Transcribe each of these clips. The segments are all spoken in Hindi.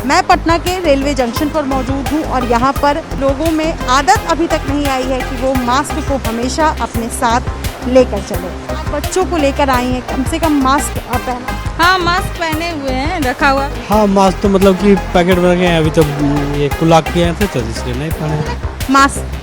मैं पटना के रेलवे जंक्शन पर मौजूद हूँ और यहाँ पर लोगों में आदत अभी तक नहीं आई है कि वो मास्क को हमेशा अपने साथ लेकर चले। आप बच्चों को लेकर आई हैं, कम से कम मास्क पहना। हाँ, मास्क पहने हुए हैं, रखा हुआ। हाँ, मास्क तो मतलब कि पैकेट बन गए हैं, अभी तो ये खुला किए थे तो इसलिए नहीं पहने। मास्क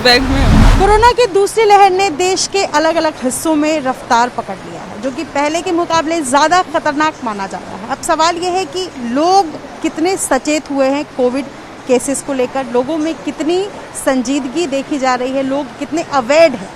बैग में। कोरोना की दूसरी लहर ने देश के अलग अलग हिस्सों में रफ्तार पकड़ लिया है, जो कि पहले के मुकाबले ज़्यादा खतरनाक माना जा रहा है। अब सवाल यह है कि लोग कितने सचेत हुए हैं कोविड केसेस को लेकर, लोगों में कितनी संजीदगी देखी जा रही है, लोग कितने अवेयर हैं।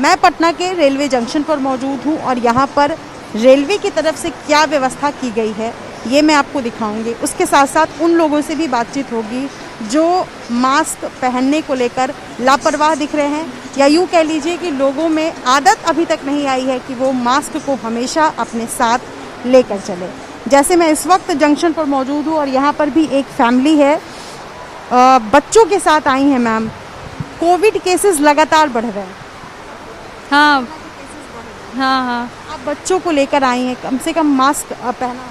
मैं पटना के रेलवे जंक्शन पर मौजूद हूँ और यहाँ पर रेलवे की तरफ से क्या व्यवस्था की गई है ये मैं आपको दिखाऊंगी। उसके साथ साथ उन लोगों से भी बातचीत होगी जो मास्क पहनने को लेकर लापरवाह दिख रहे हैं, या यूँ कह लीजिए कि लोगों में आदत अभी तक नहीं आई है कि वो मास्क को हमेशा अपने साथ लेकर चले। जैसे मैं इस वक्त जंक्शन पर मौजूद हूँ और यहाँ पर भी एक फैमिली है, बच्चों के साथ आई हैं मैम। कोविड केसेस लगातार बढ़ रहे हैं। हाँ हाँ हाँ। आप बच्चों को लेकर आई हैं, कम से कम मास्क पहना।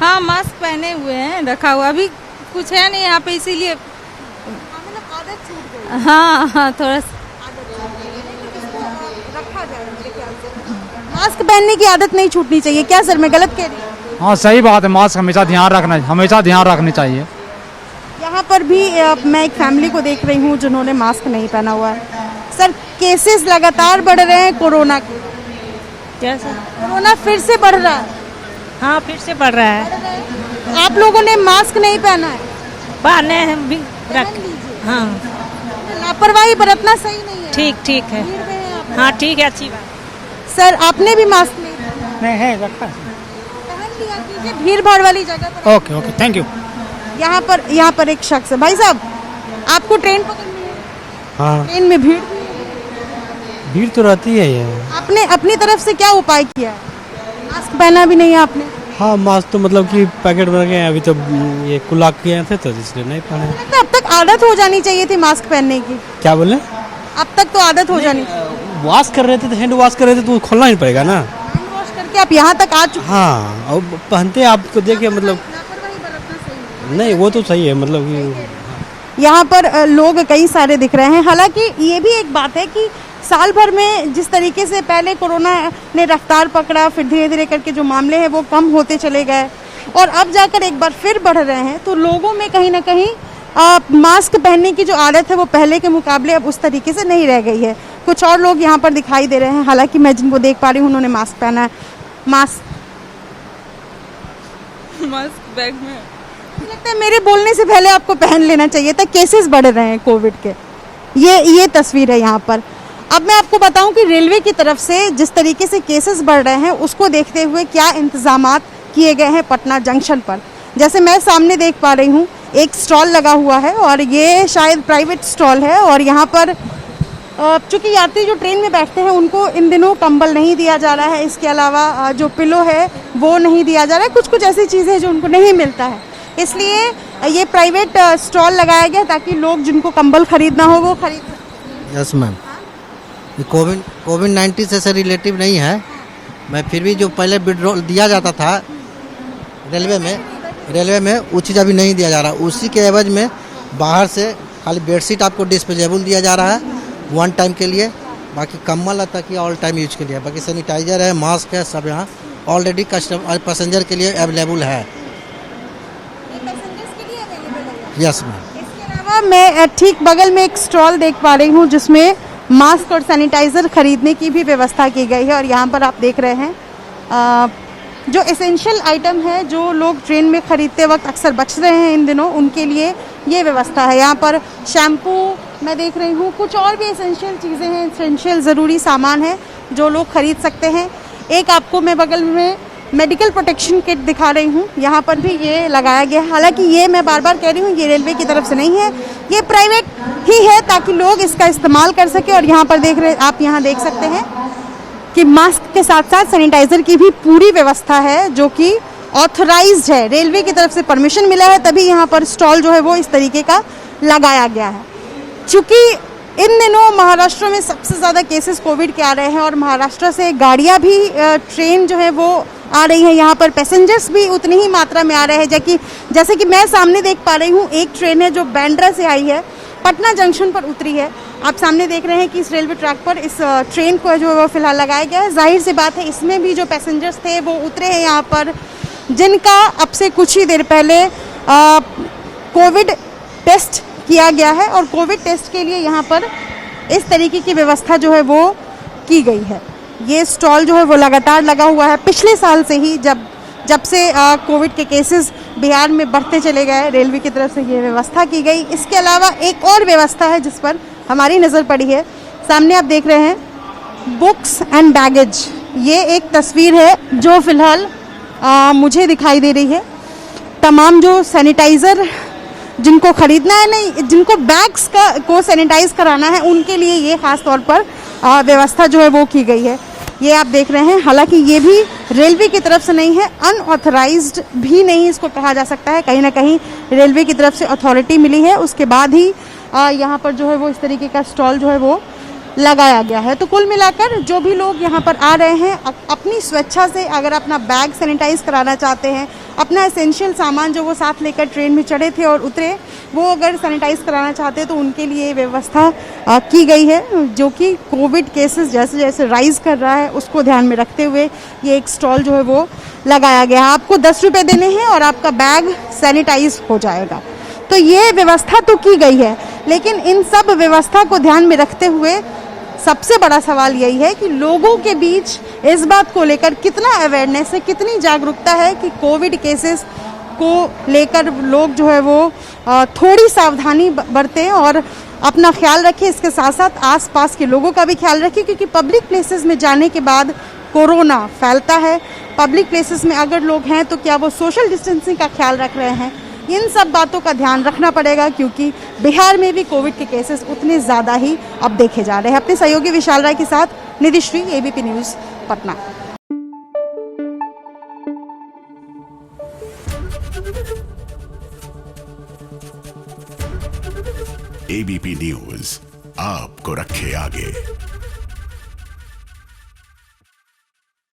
हाँ, मास्क पहने हुए हैं, रखा हुआ। अभी कुछ है नहीं यहाँ पे, इसीलिए। मतलब आदत छूट गई। हाँ हाँ, थोड़ा सा। रखा जाए मेरे ख्याल से। मास्क पहनने की आदत नहीं छूटनी चाहिए। क्या सर, मैं गलत कह रही हूँ? हाँ, सही बात है। मास्क हमेशा ध्यान रखनी चाहिए। यहाँ पर भी मैं एक फैमिली को देख रही हूँ जिन्होंने मास्क नहीं पहना हुआ है। सर, केसेस लगातार बढ़ रहे हैं कोरोना के। क्या सर? कोरोना फिर से बढ़ रहा है। हाँ, फिर से बढ़ रहा है। आप लोगों ने मास्क नहीं पहना है। पहने हैं भी, रख। हाँ, लापरवाही बरतना सही नहीं है। ठीक है। भीड़ में है आप। हाँ, ठीक है, अच्छी बात। सर, आपने भी मास्क नहीं पहना? नहीं है, रखा है। पहन लिया कीजिए भीड़ भाड़ वाली जगह पर। Okay, thank you. यहाँ पर एक शख्स है। भाई साहब, आपको ट्रेन पकड़नी है? हाँ, ट्रेन में भीड़ तो रहती है ये। आपने अपनी तरफ से क्या उपाय किया है? मास्क पहना भी नहीं है आपने? हाँ, मास्क तो मतलब कि पैकेट बन गए हैं, अभी तो ये खुला किए थे तो इसलिए नहीं पहने। लगता है अब तक आदत हो जानी चाहिए थी मास्क पहनने की। क्या बोले? अब तक तो आदत हो जानी। वॉश कर रहे थे तो हैंड वॉश कर रहे थे तो खोलना ही पड़ेगा ना। हैंड वॉश करके आप यहाँ तक आ चुके। हाँ, और पहनते आपको देखिए मतलब नहीं, वो तो सही है मतलब कि यहाँ पर लोग कई सारे दिख रहे हैं। हालांकि ये भी एक बात है कि साल भर में जिस तरीके से पहले कोरोना ने रफ्तार पकड़ा, फिर धीरे धीरे करके जो मामले हैं वो कम होते चले गए और अब जाकर एक बार फिर बढ़ रहे हैं, तो लोगों में कहीं ना कहीं मास्क पहनने की जो आदत है वो पहले के मुकाबले अब उस तरीके से नहीं रह गई है। कुछ और लोग यहाँ पर दिखाई दे रहे हैं, हालांकि मैं जिनको देख पा रही हूँ उन्होंने मास्क पहना है। मास्क बैग में। लगता है मेरे बोलने से पहले आपको पहन लेना चाहिए था। केसेस बढ़ रहे हैं कोविड के, ये तस्वीर है यहाँ पर। अब मैं आपको बताऊं कि रेलवे की तरफ से जिस तरीके से केसेस बढ़ रहे हैं उसको देखते हुए क्या इंतजामात किए गए हैं पटना जंक्शन पर। जैसे मैं सामने देख पा रही हूँ एक स्टॉल लगा हुआ है और ये शायद प्राइवेट स्टॉल है और यहाँ पर चूँकि यात्री जो ट्रेन में बैठते हैं उनको इन दिनों कंबल नहीं दिया जा रहा है, इसके अलावा जो पिलो है वो नहीं दिया जा रहा है, कुछ ऐसी चीज़ें जो उनको नहीं मिलता है, इसलिए ये प्राइवेट स्टॉल लगाया गया ताकि लोग जिनको कंबल खरीदना हो वो खरीद। यस मैम, कोविड-19 से रिलेटिव नहीं है। मैं फिर भी जो पहले विड्रॉल दिया जाता था रेलवे में वो चीज़ अभी नहीं दिया जा रहा। उसी के एवज में बाहर से खाली बेडशीट आपको डिस्पोजेबल दिया जा रहा है वन टाइम के लिए, बाकी कम्बल है ताकि ऑल टाइम यूज के लिए, बाकी सैनिटाइजर है, मास्क है, सब यहाँ ऑलरेडी कस्टमर पैसेंजर के लिए अवेलेबल है। Yes ma'am. इसके अलावा मैं ठीक बगल में एक स्टॉल देख पा रही हूँ जिसमें मास्क और सैनिटाइज़र खरीदने की भी व्यवस्था की गई है और यहाँ पर आप देख रहे हैं जो एसेंशियल आइटम है जो लोग ट्रेन में खरीदते वक्त अक्सर बच रहे हैं इन दिनों, उनके लिए ये व्यवस्था है। यहाँ पर शैम्पू मैं देख रही हूँ, कुछ और भी एसेंशियल चीज़ें हैं, एसेंशियल ज़रूरी सामान है जो लोग खरीद सकते हैं। एक आपको मैं बगल में मेडिकल प्रोटेक्शन किट दिखा रही हूँ, यहाँ पर भी ये लगाया गया है। हालांकि ये मैं बार बार कह रही हूँ ये रेलवे की तरफ से नहीं है, ये प्राइवेट ही है ताकि लोग इसका इस्तेमाल कर सके। और यहाँ पर आप यहाँ देख सकते हैं कि मास्क के साथ साथ सैनिटाइज़र की भी पूरी व्यवस्था है जो कि ऑथराइज्ड है, रेलवे की तरफ से परमिशन मिला है, तभी यहाँ पर स्टॉल जो है वो इस तरीके का लगाया गया है। चूँकि इन दिनों महाराष्ट्र में सबसे ज़्यादा केसेस कोविड के आ रहे हैं और महाराष्ट्र से गाड़ियाँ भी ट्रेन जो है वो आ रही है यहाँ पर, पैसेंजर्स भी उतनी ही मात्रा में आ रहे हैं। जैसे कि मैं सामने देख पा रही हूँ, एक ट्रेन है जो बांद्रा से आई है, पटना जंक्शन पर उतरी है। आप सामने देख रहे हैं कि इस रेलवे ट्रैक पर इस ट्रेन को जो है वो फिलहाल लगाया गया है। जाहिर सी बात है इसमें भी जो पैसेंजर्स थे वो उतरे हैं यहाँ पर, जिनका अब से कुछ ही देर पहले कोविड टेस्ट किया गया है और कोविड टेस्ट के लिए यहाँ पर इस तरीके की व्यवस्था जो है वो की गई है। ये स्टॉल जो है वो लगातार लगा हुआ है पिछले साल से ही, जब से कोविड के केसेस बिहार में बढ़ते चले गए, रेलवे की तरफ से ये व्यवस्था की गई। इसके अलावा एक और व्यवस्था है जिस पर हमारी नज़र पड़ी है, सामने आप देख रहे हैं बुक्स एंड बैगेज। ये एक तस्वीर है जो फिलहाल मुझे दिखाई दे रही है। तमाम जो सैनिटाइज़र जिनको खरीदना है, नहीं जिनको बैग्स को सैनिटाइज कराना है, उनके लिए ये खास तौर पर व्यवस्था जो है वो की गई है। ये आप देख रहे हैं, हालांकि ये भी रेलवे की तरफ से नहीं है, अनऑथराइज्ड भी नहीं इसको कहा जा सकता है, कहीं ना कहीं रेलवे की तरफ से अथॉरिटी मिली है, उसके बाद ही यहाँ पर जो है वो इस तरीके का स्टॉल जो है वो लगाया गया है। तो कुल मिलाकर जो भी लोग यहाँ पर आ रहे हैं, अपनी स्वेच्छा से अगर अपना बैग सैनिटाइज कराना चाहते हैं, अपना एसेंशियल सामान जो वो साथ लेकर ट्रेन में चढ़े थे और उतरे, वो अगर सैनिटाइज कराना चाहते हैं तो उनके लिए व्यवस्था की गई है, जो कि कोविड केसेस जैसे जैसे राइज कर रहा है उसको ध्यान में रखते हुए ये एक स्टॉल जो है वो लगाया गया है। आपको 10 रुपये देने हैं और आपका बैग सैनिटाइज हो जाएगा। तो ये व्यवस्था तो की गई है, लेकिन इन सब व्यवस्था को ध्यान में रखते हुए सबसे बड़ा सवाल यही है कि लोगों के बीच इस बात को लेकर कितना अवेयरनेस है, कितनी जागरूकता है कि कोविड केसेस को लेकर लोग जो है वो थोड़ी सावधानी बरतें और अपना ख्याल रखें। इसके साथ साथ आसपास के लोगों का भी ख्याल रखें, क्योंकि पब्लिक प्लेसेस में जाने के बाद कोरोना फैलता है। पब्लिक प्लेसेस में अगर लोग हैं तो क्या वो सोशल डिस्टेंसिंग का ख्याल रख रहे हैं, इन सब बातों का ध्यान रखना पड़ेगा, क्योंकि बिहार में भी कोविड के केसेस उतने ज़्यादा ही अब देखे जा रहे हैं। अपने सहयोगी विशाल राय के साथ Nidhishri, ABP news, Patna. ABP news आपको रखे आगे।